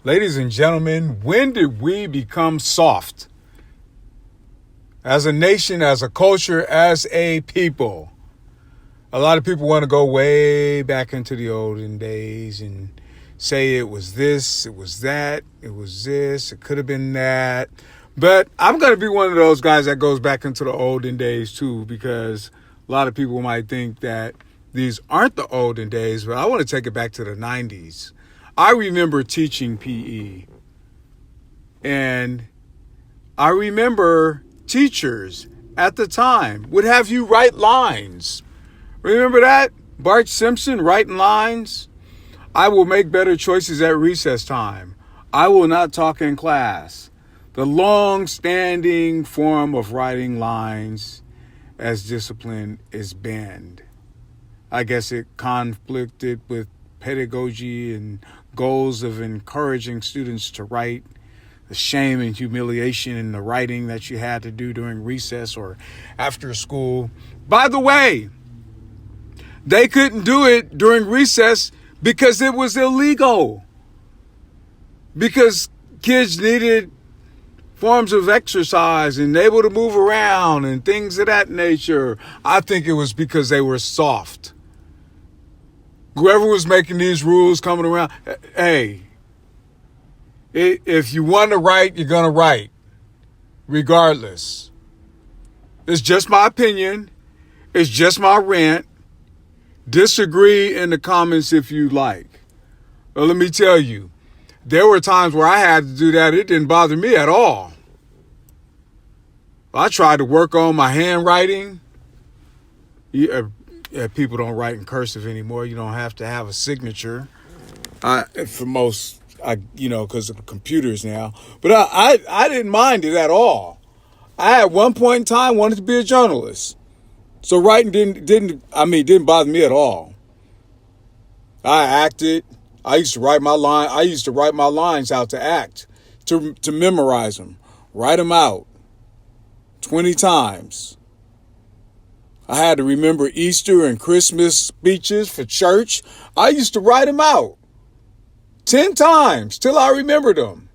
Ladies and gentlemen, when did we become soft? As a nation, as a culture, as a people. A lot of people want to go way back into the olden days and say it was this, it was that, it was this, it could have been that. But I'm going to be one of those guys that goes back into the olden days too, because a lot of people might think that these aren't the olden days, but I want to take it back to the 90s. I remember teaching PE, and I remember teachers at the time would have you write lines. Remember that? Bart Simpson writing lines. I will make better choices at recess time. I will not talk in class. The long-standing form of writing lines as discipline is banned. I guess it conflicted with pedagogy and goals of encouraging students to write, the shame and humiliation in the writing that you had to do during recess or after school. By the way, they couldn't do it during recess because it was illegal. Because kids needed forms of exercise and able to move around and things of that nature. I think it was because they were soft. Whoever was making these rules coming around, hey, if you want to write, you're going to write, regardless. It's just my opinion. It's just my rant. Disagree in the comments if you like. But let me tell you, there were times where I had to do that. It didn't bother me at all. I tried to work on my handwriting. People don't write in cursive anymore. You don't have to have a signature. For most, because of the computers now. But I didn't mind it at all. I at one point in time wanted to be a journalist. So writing didn't bother me at all. I acted. I used to write my lines out to act, to memorize them, write them out 20 times. I had to remember Easter and Christmas speeches for church. I used to write them out 10 times till I remembered them,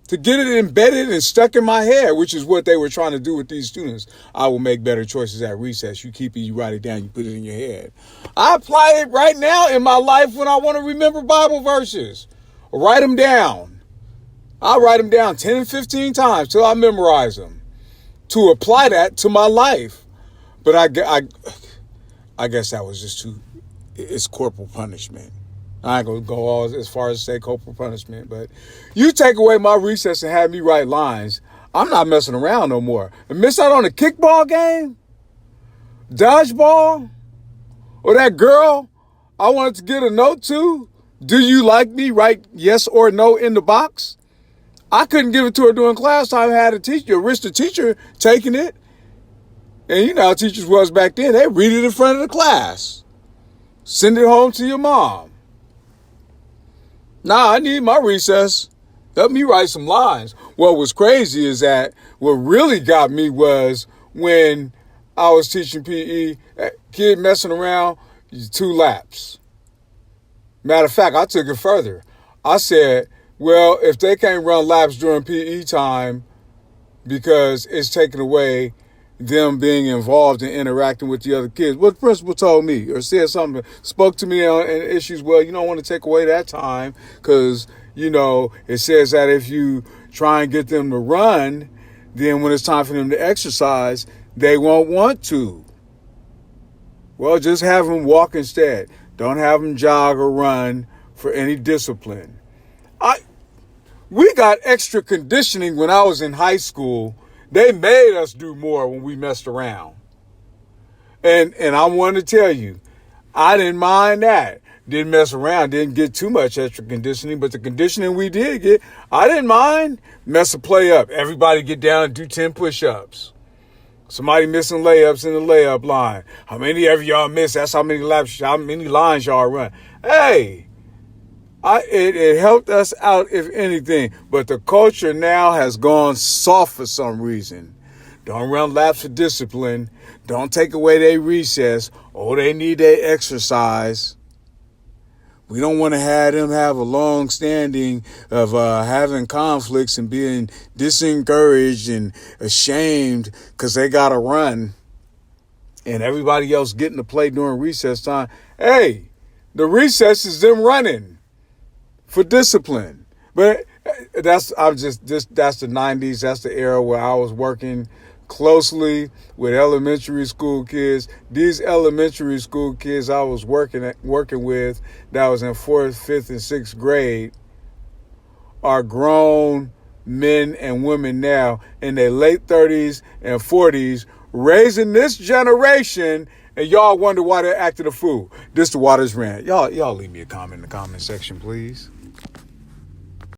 to get it embedded and stuck in my head, which is what they were trying to do with these students. I will make better choices at recess. You keep it, you write it down, you put it in your head. I apply it right now in my life when I want to remember Bible verses. Write them down. I write them down 10 and 15 times till I memorize them, to apply that to my life. But I guess that was just it's corporal punishment. I ain't going to go all as far as say corporal punishment, but you take away my recess and have me write lines, I'm not messing around no more. And miss out on a kickball game, dodgeball, or that girl I wanted to get a note to, do you like me? Write yes or no in the box. I couldn't give it to her during class time. I had a teacher, risk the teacher taking it. And you know how teachers was back then. They read it in front of the class. Send it home to your mom. Nah, I need my recess. Help me write some lines. What was crazy is that what really got me was when I was teaching PE, kid messing around, 2 laps. Matter of fact, I took it further. I said, well, if they can't run laps during PE time because it's taking away them being involved and interacting with the other kids. What the principal told me or said something, spoke to me on issues, well, you don't want to take away that time because, it says that if you try and get them to run, then when it's time for them to exercise, they won't want to. Well, just have them walk instead. Don't have them jog or run for any discipline. We got extra conditioning when I was in high school. They made us do more when we messed around. And I want to tell you, I didn't mind that. Didn't mess around, didn't get too much extra conditioning, but the conditioning we did get, I didn't mind. Mess a play up. Everybody get down and do 10 push-ups. Somebody missing layups in the layup line. How many of y'all miss? That's how many lines y'all run. Hey, it helped us out, if anything. But the culture now has gone soft for some reason. Don't run laps for discipline. Don't take away their recess. Oh, they need their exercise. We don't want to have them have a long standing of having conflicts and being discouraged and ashamed because they got to run and everybody else getting to play during recess time. Hey, the recess is them running for discipline. But that's the 90s. That's the era where I was working closely with elementary school kids. These elementary school kids I was working with that was in 4th, 5th, and 6th grade are grown men and women now in their late 30s and 40s, raising this generation, and y'all wonder why they're acting a fool. This the Waters Rant. Y'all leave me a comment in the comment section, please.